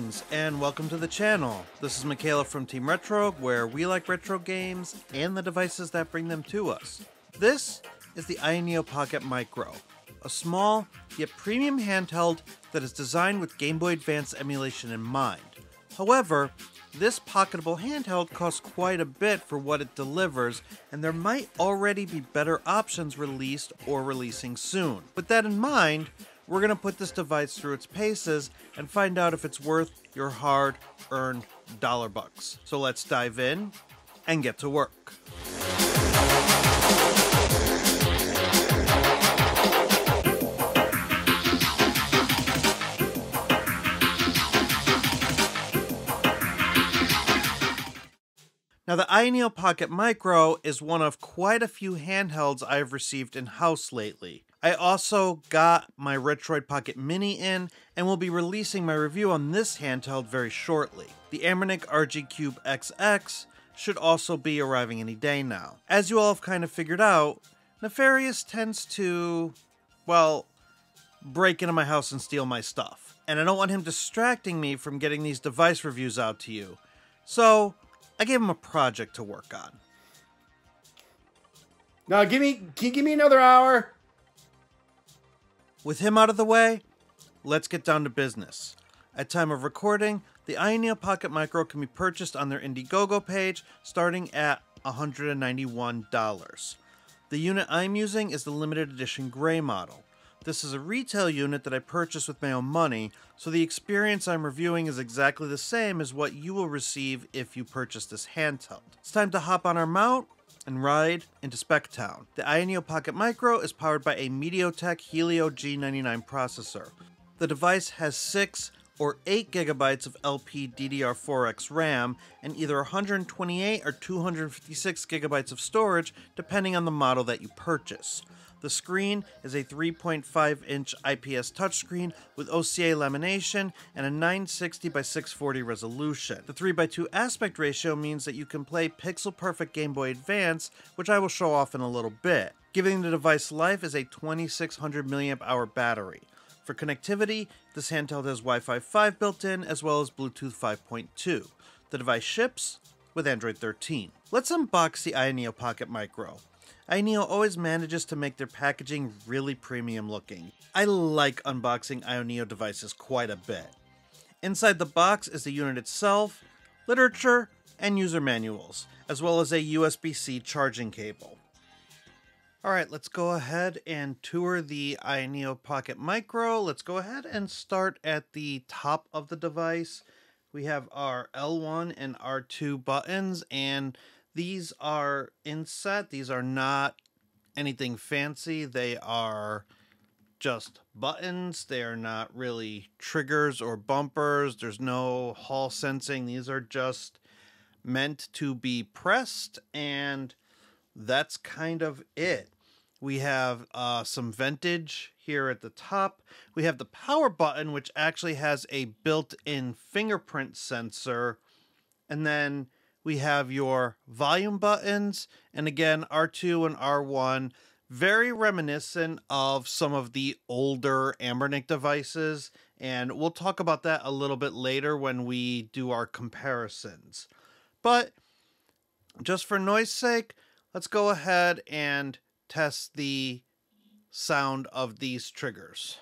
Greetings and welcome to the channel. This is Mikhailov from Team Retro, where we like retro games and the devices that bring them to us. This is the Ayaneo Pocket Micro, a small yet premium handheld that is designed with Game Boy Advance emulation in mind. However, this pocketable handheld costs quite a bit for what it delivers, and there might already be better options released or releasing soon. With that in mind, we're going to put this device through its paces and find out if it's worth your hard-earned dollar bucks. So let's dive in and get to work. Now, the Ayaneo Pocket Micro is one of quite a few handhelds I've received in-house lately. I also got my Retroid Pocket Mini in, and will be releasing my review on this handheld very shortly. The Anbernic RG Cube XX should also be arriving any day now. As you all have kind of figured out, Nefarious tends to, well, break into my house and steal my stuff. And I don't want him distracting me from getting these device reviews out to you. So I gave him a project to work on. No, can you give me another hour? With him out of the way, let's get down to business. At time of recording, the Ayaneo Pocket Micro can be purchased on their Indiegogo page, starting at $191. The unit I'm using is the limited edition gray model. This is a retail unit that I purchased with my own money, so the experience I'm reviewing is exactly the same as what you will receive if you purchase this handheld. It's time to hop on our mount and ride into Spec Town. The Ayaneo Pocket Micro is powered by a MediaTek Helio G99 processor. The device has 6 or 8 gigabytes of LPDDR4X RAM and either 128 or 256 gigabytes of storage, depending on the model that you purchase. The screen is a 3.5-inch IPS touchscreen with OCA lamination and a 960 by 640 resolution. The 3:2 aspect ratio means that you can play pixel-perfect Game Boy Advance, which I will show off in a little bit. Giving the device life is a 2600 mAh battery. For connectivity, this handheld has Wi-Fi 5 built in, as well as Bluetooth 5.2. The device ships with Android 13. Let's unbox the Ayaneo Pocket Micro. Ayaneo always manages to make their packaging really premium looking. I like unboxing Ayaneo devices quite a bit. Inside the box is the unit itself, literature, and user manuals, as well as a USB-C charging cable. Alright, let's go ahead and tour the Ayaneo Pocket Micro. Let's go ahead and start at the top of the device. We have our L1 and R2 buttons, and these are inset. These are not anything fancy. They are just buttons. They are not really triggers or bumpers. There's no hall sensing. These are just meant to be pressed, and that's kind of it. We have some ventage here at the top. We have the power button, which actually has a built-in fingerprint sensor. And then we have your volume buttons, and again, R2 and R1, very reminiscent of some of the older Anbernic devices, and we'll talk about that a little bit later when we do our comparisons. But just for noise sake, let's go ahead and test the sound of these triggers.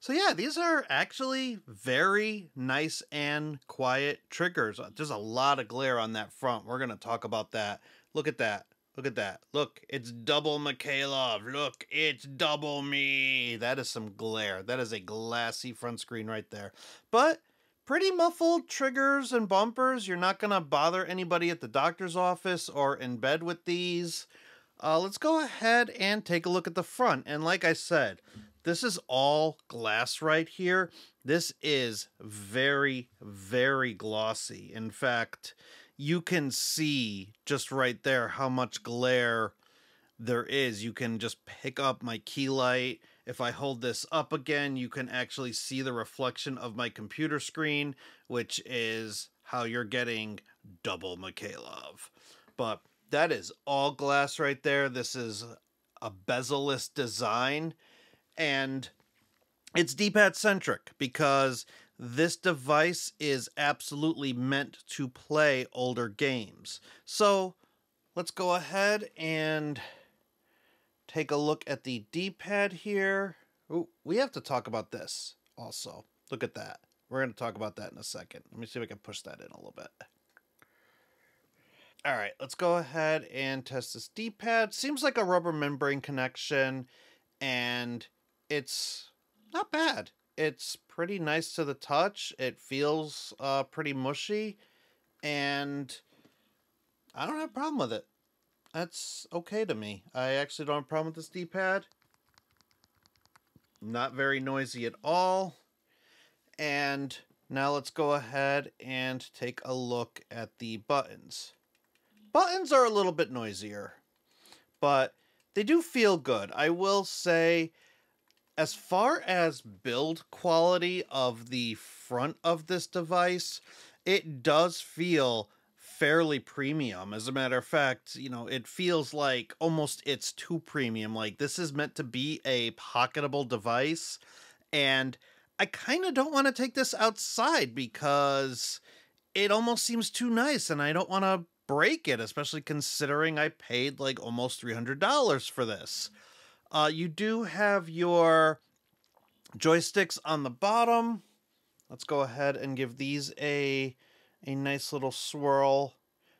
So yeah, these are actually very nice and quiet triggers. There's a lot of glare on that front. We're going to talk about that. Look at that. Look at that. Look, it's double Mikhailov. Look, it's double me. That is some glare. That is a glassy front screen right there. But pretty muffled triggers and bumpers. You're not going to bother anybody at the doctor's office or in bed with these. Let's go ahead and take a look at the front. And like I said, this is all glass right here. This is very, very glossy. In fact, you can see just right there how much glare there is. You can just pick up my key light. If I hold this up again, you can actually see the reflection of my computer screen, which is how you're getting double Mikhailov. But that is all glass right there. This is a bezel-less design, and it's D-pad centric because this device is absolutely meant to play older games. So let's go ahead and take a look at the D-pad here. Ooh, we have to talk about this also. Look at that. We're going to talk about that in a second. Let me see if I can push that in a little bit. All right, let's go ahead and test this D-pad. Seems like a rubber membrane connection, and it's not bad. It's pretty nice to the touch. It feels pretty mushy, and I don't have a problem with it. That's okay to me. I actually don't have a problem with this D-pad. Not very noisy at all. And now let's go ahead and take a look at the buttons. Buttons are a little bit noisier, but they do feel good. I will say, as far as build quality of the front of this device, it does feel fairly premium. As a matter of fact, you know, it feels like almost it's too premium. Like, this is meant to be a pocketable device, and I kind of don't want to take this outside because it almost seems too nice, and I don't want to break it, especially considering I paid like almost $300 for this. You do have your joysticks on the bottom. Let's go ahead and give these a nice little swirl.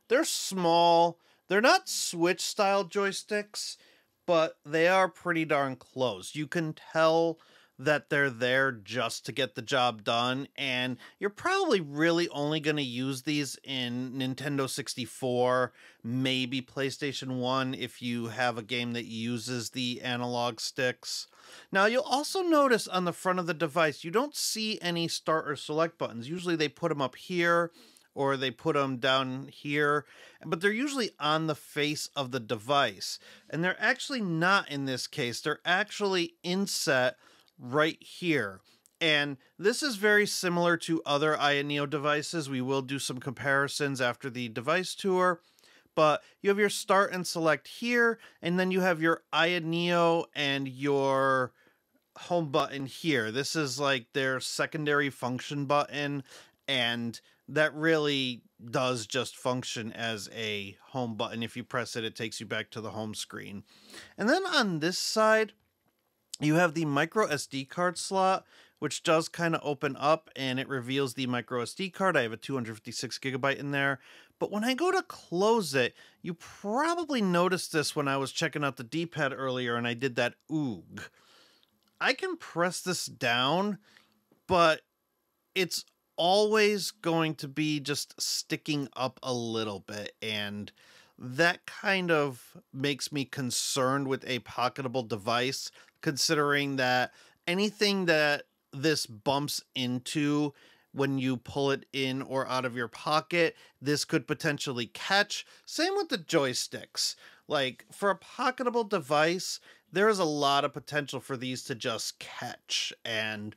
They're small. They're not Switch style joysticks, but they are pretty darn close. You can tell that they're there just to get the job done, and you're probably really only going to use these in Nintendo 64, maybe PlayStation 1 if you have a game that uses the analog sticks. Now, you'll also notice on the front of the device, you don't see any start or select buttons. Usually they put them up here, or they put them down here, but they're usually on the face of the device. And they're actually not in this case. They're actually inset right here. And this is very similar to other Ayaneo devices. We will do some comparisons after the device tour. But you have your start and select here, and then you have your Ayaneo and your home button here. This is like their secondary function button, and that really does just function as a home button. If you press it, it takes you back to the home screen. And then on this side, you have the micro SD card slot, which does kind of open up and it reveals the micro SD card. I have a 256 gigabyte in there. But when I go to close it, you probably noticed this when I was checking out the D-pad earlier and I did that oog. I can press this down, but it's always going to be just sticking up a little bit, and that kind of makes me concerned with a pocketable device, considering that anything that this bumps into when you pull it in or out of your pocket, this could potentially catch. Same with the joysticks. Like, for a pocketable device, there is a lot of potential for these to just catch, and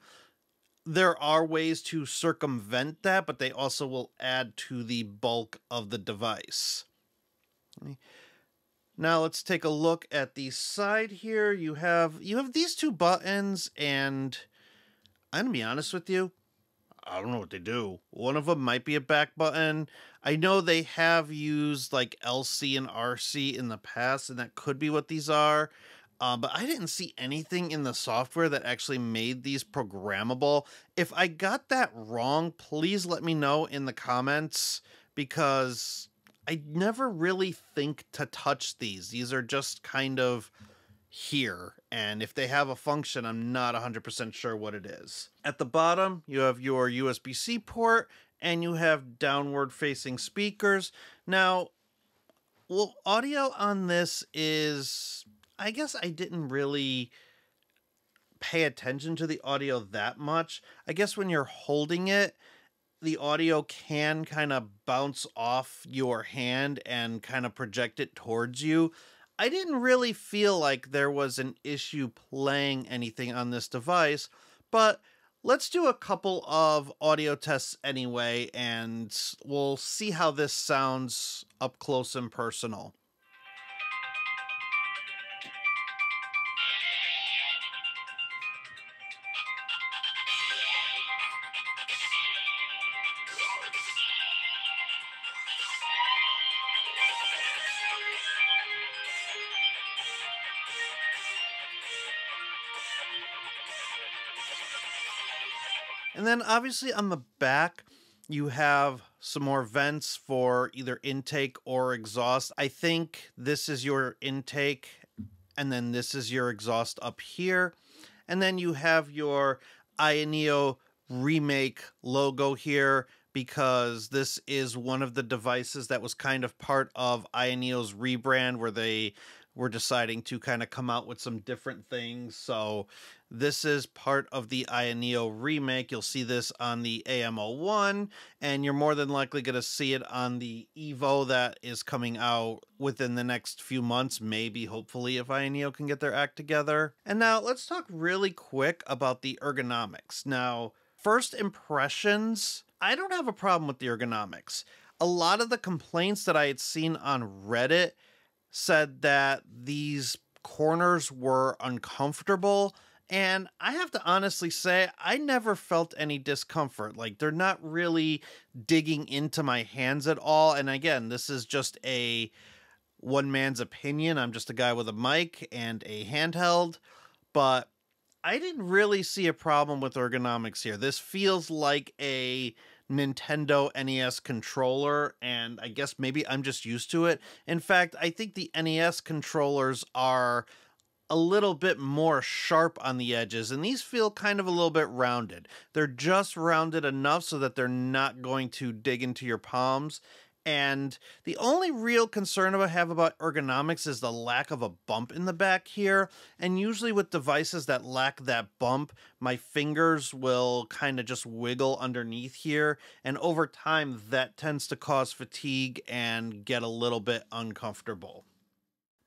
there are ways to circumvent that, but they also will add to the bulk of the device. Now let's take a look at the side here. You have these two buttons, and I'm gonna be honest with you, I don't know what they do. One of them might be a back button. I know they have used like LC and RC in the past, and that could be what these are. But I didn't see anything in the software that actually made these programmable. If I got that wrong, please let me know in the comments, because I never really think to touch these. These are just kind of here, and if they have a function, I'm not 100% sure what it is. At the bottom, you have your USB-C port, and you have downward-facing speakers. Now, well, audio on this is, I guess I didn't really pay attention to the audio that much. I guess when you're holding it, the audio can kind of bounce off your hand and kind of project it towards you. I didn't really feel like there was an issue playing anything on this device, but let's do a couple of audio tests anyway, and we'll see how this sounds up close and personal. And then obviously on the back, you have some more vents for either intake or exhaust. I think this is your intake, and then this is your exhaust up here. And then you have your Ayaneo remake logo here, because this is one of the devices that was kind of part of Ayaneo's rebrand, where they were deciding to kind of come out with some different things. So this is part of the Ayaneo remake. You'll see this on the AMO1, and you're more than likely going to see it on the Evo that is coming out within the next few months, maybe, hopefully, if Ayaneo can get their act together. And now let's talk really quick about the ergonomics. Now, first impressions, I don't have a problem with the ergonomics. A lot of the complaints that I had seen on Reddit said that these corners were uncomfortable, and I have to honestly say I never felt any discomfort. Like, they're not really digging into my hands at all. And again, this is just a one man's opinion. I'm just a guy with a mic and a handheld, but I didn't really see a problem with ergonomics here. This feels like a Nintendo NES controller, and I guess maybe I'm just used to it. In fact, I think the NES controllers are a little bit more sharp on the edges, and these feel kind of a little bit rounded. They're just rounded enough so that they're not going to dig into your palms. And the only real concern I have about ergonomics is the lack of a bump in the back here. And usually with devices that lack that bump, my fingers will kind of just wiggle underneath here. And over time, that tends to cause fatigue and get a little bit uncomfortable.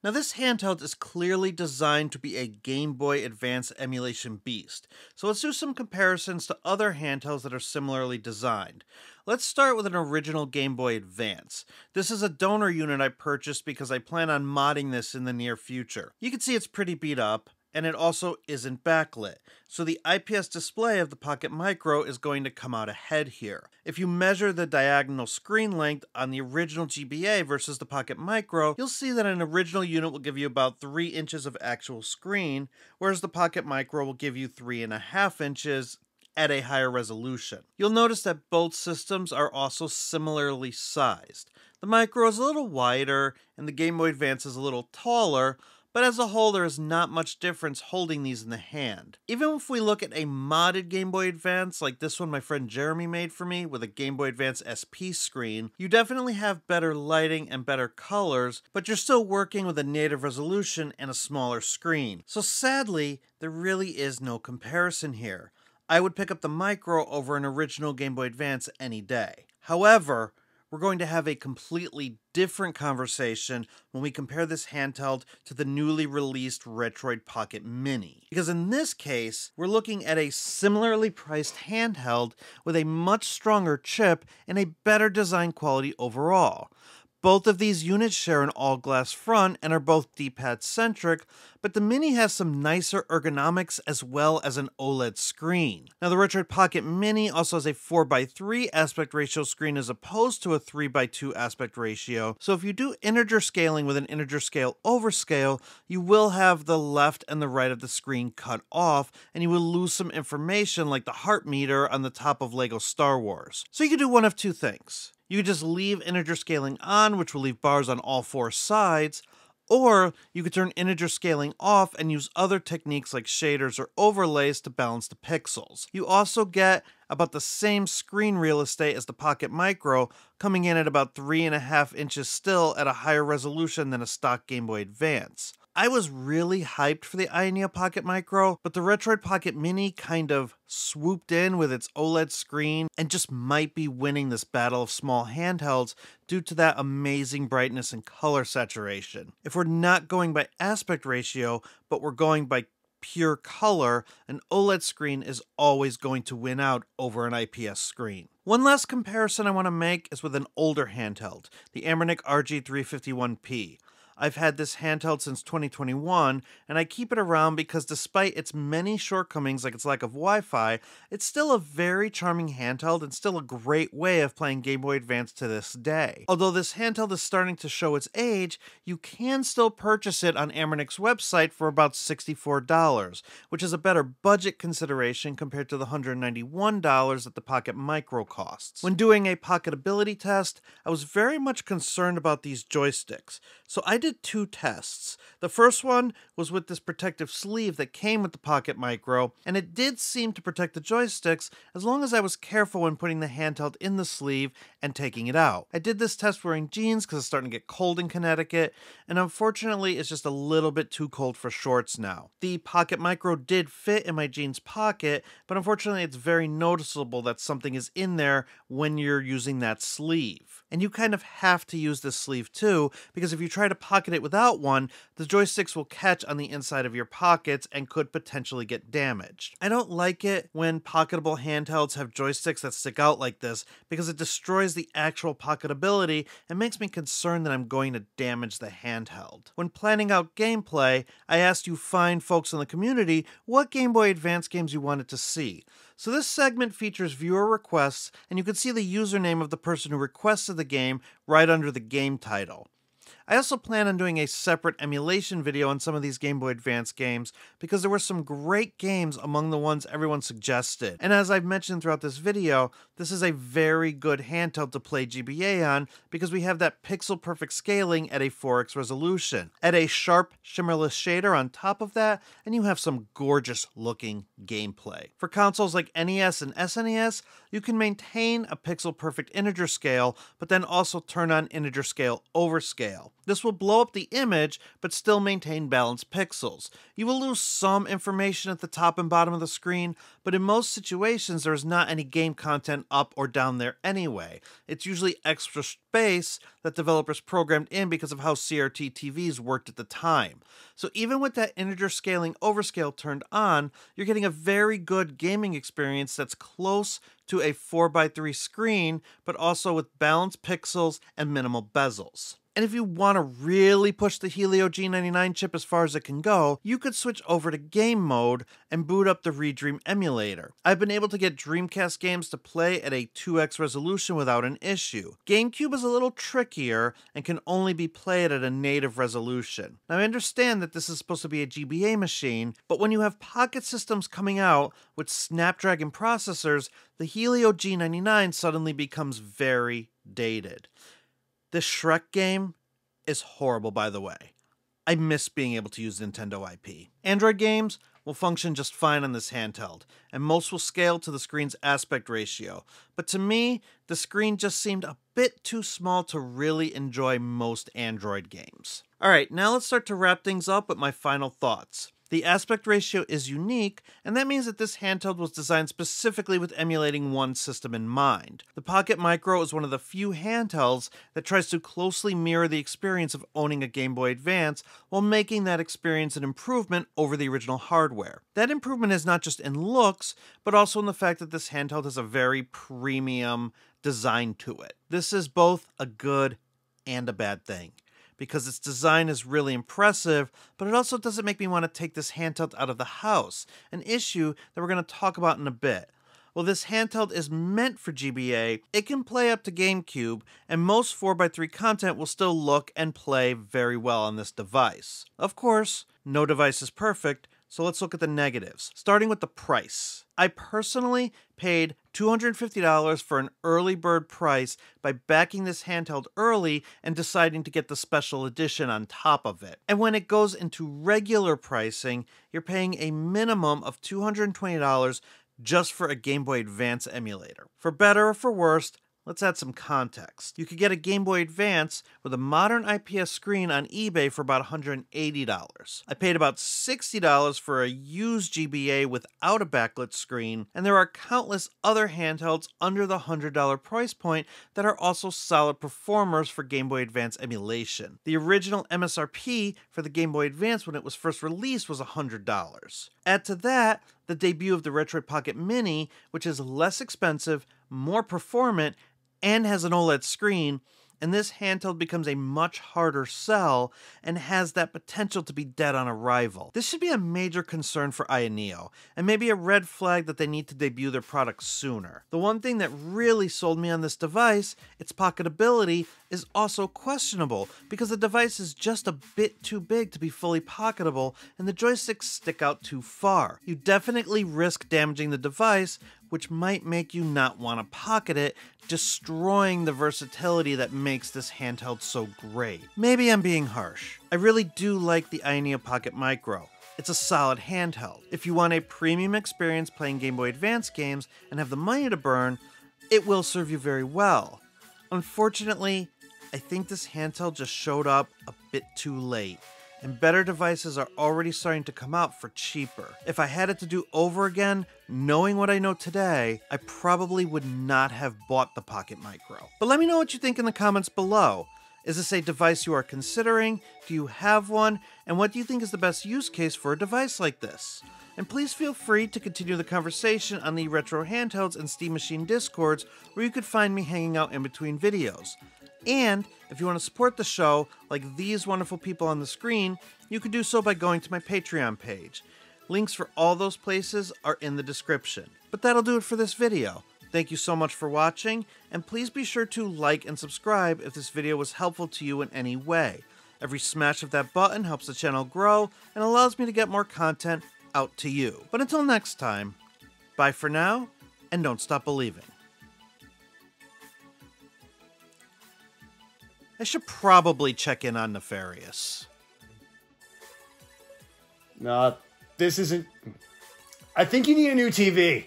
Now, this handheld is clearly designed to be a Game Boy Advance emulation beast, so let's do some comparisons to other handhelds that are similarly designed. Let's start with an original Game Boy Advance. This is a donor unit I purchased because I plan on modding this in the near future. You can see it's pretty beat up, and it also isn't backlit, so the IPS display of the Pocket Micro is going to come out ahead here. If you measure the diagonal screen length on the original GBA versus the Pocket Micro, you'll see that an original unit will give you about 3 inches of actual screen, whereas the Pocket Micro will give you 3.5 inches at a higher resolution. You'll notice that both systems are also similarly sized. The Micro is a little wider, and the Game Boy Advance is a little taller, but as a whole, there is not much difference holding these in the hand. Even if we look at a modded Game Boy Advance, like this one my friend Jeremy made for me with a Game Boy Advance SP screen, you definitely have better lighting and better colors, but you're still working with a native resolution and a smaller screen. So sadly, there really is no comparison here. I would pick up the Micro over an original Game Boy Advance any day. However, we're going to have a completely different conversation when we compare this handheld to the newly released Retroid Pocket Mini. Because in this case, we're looking at a similarly priced handheld with a much stronger chip and a better design quality overall. Both of these units share an all-glass front and are both D-pad centric, but the Mini has some nicer ergonomics as well as an OLED screen. Now, the Retroid Pocket Mini also has a 4:3 aspect ratio screen as opposed to a 3:2 aspect ratio, so if you do integer scaling with an integer scale overscale, you will have the left and the right of the screen cut off, and you will lose some information like the heart meter on the top of LEGO Star Wars. So you can do one of two things. You could just leave integer scaling on, which will leave bars on all 4 sides, or you could turn integer scaling off and use other techniques like shaders or overlays to balance the pixels. You also get about the same screen real estate as the Pocket Micro, coming in at about 3.5 inches still at a higher resolution than a stock Game Boy Advance. I was really hyped for the Ayaneo Pocket Micro, but the Retroid Pocket Mini kind of swooped in with its OLED screen and just might be winning this battle of small handhelds due to that amazing brightness and color saturation. If we're not going by aspect ratio, but we're going by pure color, an OLED screen is always going to win out over an IPS screen. One last comparison I want to make is with an older handheld, the Amernic RG351P. I've had this handheld since 2021, and I keep it around because despite its many shortcomings like its lack of Wi-Fi, it's still a very charming handheld and still a great way of playing Game Boy Advance to this day. Although this handheld is starting to show its age, you can still purchase it on Amernic's website for about $64, which is a better budget consideration compared to the $191 that the Pocket Micro costs. When doing a Pocketability test, I was very much concerned about these joysticks, so I did two tests. The first one was with this protective sleeve that came with the Pocket Micro, and it did seem to protect the joysticks as long as I was careful when putting the handheld in the sleeve and taking it out. I did this test wearing jeans because it's starting to get cold in Connecticut, and unfortunately it's just a little bit too cold for shorts now. The Pocket Micro did fit in my jeans pocket, but unfortunately it's very noticeable that something is in there when you're using that sleeve. And you kind of have to use this sleeve too, because if you try to pocket it without one, the joysticks will catch on the inside of your pockets and could potentially get damaged. I don't like it when pocketable handhelds have joysticks that stick out like this because it destroys the actual pocketability and makes me concerned that I'm going to damage the handheld. When planning out gameplay, I asked you fine folks in the community what Game Boy Advance games you wanted to see. So this segment features viewer requests, and you can see the username of the person who requested the game right under the game title. I also plan on doing a separate emulation video on some of these Game Boy Advance games because there were some great games among the ones everyone suggested. And as I've mentioned throughout this video, this is a very good handheld to play GBA on because we have that pixel perfect scaling at a 4x resolution. Add a sharp, shimmerless shader on top of that, and you have some gorgeous looking gameplay. For consoles like NES and SNES, you can maintain a pixel perfect integer scale, but then also turn on integer scale overscale. This will blow up the image, but still maintain balanced pixels. You will lose some information at the top and bottom of the screen, but in most situations there is not any game content up or down there anyway. It's usually extra space that developers programmed in because of how CRT TVs worked at the time. So even with that integer scaling overscale turned on, you're getting a very good gaming experience that's close to a 4x3 screen, but also with balanced pixels and minimal bezels. And if you want to really push the Helio G99 chip as far as it can go, you could switch over to game mode and boot up the Redream emulator. I've been able to get Dreamcast games to play at a 2x resolution without an issue. GameCube is a little trickier and can only be played at a native resolution. Now I understand that this is supposed to be a GBA machine, but when you have pocket systems coming out with Snapdragon processors, the Helio G99 suddenly becomes very dated. This Shrek game is horrible, by the way. I miss being able to use Nintendo IP. Android games will function just fine on this handheld, and most will scale to the screen's aspect ratio. But to me, the screen just seemed a bit too small to really enjoy most Android games. Alright, now let's start to wrap things up with my final thoughts. The aspect ratio is unique, and that means that this handheld was designed specifically with emulating one system in mind. The Pocket Micro is one of the few handhelds that tries to closely mirror the experience of owning a Game Boy Advance while making that experience an improvement over the original hardware. That improvement is not just in looks, but also in the fact that this handheld has a very premium design to it. This is both a good and a bad thing, because its design is really impressive, but it also doesn't make me want to take this handheld out of the house, an issue that we're going to talk about in a bit. While this handheld is meant for GBA, it can play up to GameCube, and most 4x3 content will still look and play very well on this device. Of course, no device is perfect, so let's look at the negatives, starting with the price. I personally paid $250 for an early bird price by backing this handheld early and deciding to get the special edition on top of it. And when it goes into regular pricing, you're paying a minimum of $220 just for a Game Boy Advance emulator. For better or for worse, Let's add some context. You could get a Game Boy Advance with a modern IPS screen on eBay for about $180. I paid about $60 for a used GBA without a backlit screen, and there are countless other handhelds under the $100 price point that are also solid performers for Game Boy Advance emulation. The original MSRP for the Game Boy Advance when it was first released was $100. Add to that the debut of the Retroid Pocket Mini, which is less expensive, more performant, and has an OLED screen, and this handheld becomes a much harder sell and has that potential to be dead on arrival. This should be a major concern for Ayaneo, and maybe a red flag that they need to debut their product sooner. The one thing that really sold me on this device, its pocketability, is also questionable, because the device is just a bit too big to be fully pocketable, and the joysticks stick out too far. You definitely risk damaging the device, which might make you not want to pocket it, destroying the versatility that makes this handheld so great. Maybe I'm being harsh. I really do like the Ayaneo Pocket Micro. It's a solid handheld. If you want a premium experience playing Game Boy Advance games and have the money to burn, it will serve you very well. Unfortunately, I think this handheld just showed up a bit too late, and better devices are already starting to come out for cheaper. If I had it to do over again, knowing what I know today, I probably would not have bought the Pocket Micro. But let me know what you think in the comments below. Is this a device you are considering? Do you have one? And what do you think is the best use case for a device like this? And please feel free to continue the conversation on the Retro Handhelds and Steam Machine Discords, where you could find me hanging out in between videos. And if you want to support the show, like these wonderful people on the screen, you can do so by going to my Patreon page. Links for all those places are in the description. But that'll do it for this video. Thank you so much for watching, and please be sure to like and subscribe if this video was helpful to you in any way. Every smash of that button helps the channel grow and allows me to get more content out to you. But until next time, bye for now, and don't stop believing. I should probably check in on Nefarious. No, this isn't... I think you need a new TV.